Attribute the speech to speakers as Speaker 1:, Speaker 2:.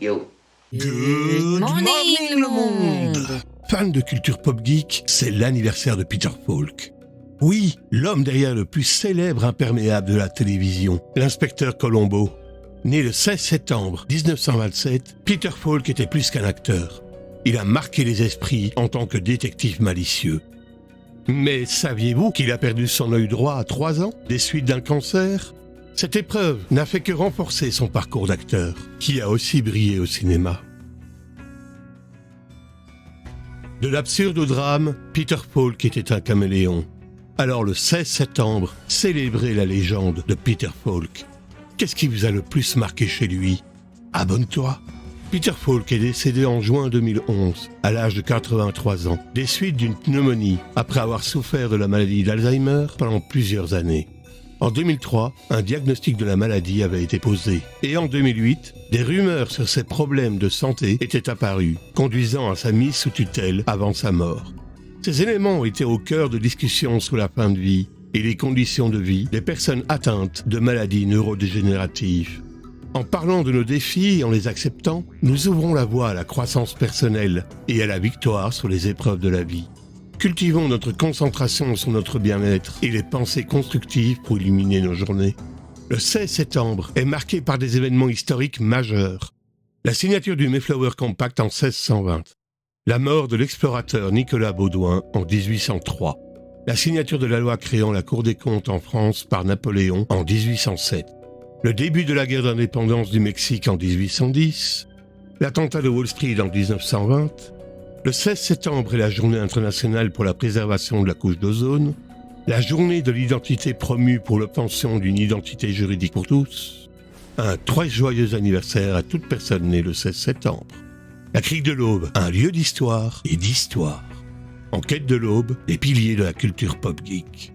Speaker 1: Yo.
Speaker 2: Good morning le monde.
Speaker 3: Fan de culture pop geek, c'est l'anniversaire de Peter Falk. Oui, l'homme derrière le plus célèbre imperméable de la télévision, l'inspecteur Columbo. Né le 16 septembre 1927, Peter Falk était plus qu'un acteur. Il a marqué les esprits en tant que détective malicieux. Mais saviez-vous qu'il a perdu son œil droit à 3 ans, des suites d'un cancer ? Cette épreuve n'a fait que renforcer son parcours d'acteur, qui a aussi brillé au cinéma. De l'absurde au drame, Peter Falk était un caméléon. Alors le 16 septembre, célébrez la légende de Peter Falk. Qu'est-ce qui vous a le plus marqué chez lui ? Abonne-toi. Peter Falk est décédé en juin 2011, à l'âge de 83 ans, des suites d'une pneumonie, après avoir souffert de la maladie d'Alzheimer pendant plusieurs années. En 2003, un diagnostic de la maladie avait été posé. Et en 2008, des rumeurs sur ses problèmes de santé étaient apparues, conduisant à sa mise sous tutelle avant sa mort. Ces éléments étaient au cœur de discussions sur la fin de vie et les conditions de vie des personnes atteintes de maladies neurodégénératives. En parlant de nos défis et en les acceptant, nous ouvrons la voie à la croissance personnelle et à la victoire sur les épreuves de la vie. Cultivons notre concentration sur notre bien-être et les pensées constructives pour illuminer nos journées. Le 16 septembre est marqué par des événements historiques majeurs. La signature du Mayflower Compact en 1620. La mort de l'explorateur Nicolas Baudouin en 1803. La signature de la loi créant la Cour des comptes en France par Napoléon en 1807. Le début de la guerre d'indépendance du Mexique en 1810. L'attentat de Wall Street en 1920. Le 16 septembre est la journée internationale pour la préservation de la couche d'ozone, la journée de l'identité promue pour l'obtention d'une identité juridique pour tous. Un très joyeux anniversaire à toute personne née le 16 septembre. La Crique de l'Aube, un lieu d'histoire et d'histoire. En quête de l'aube, les piliers de la culture pop geek.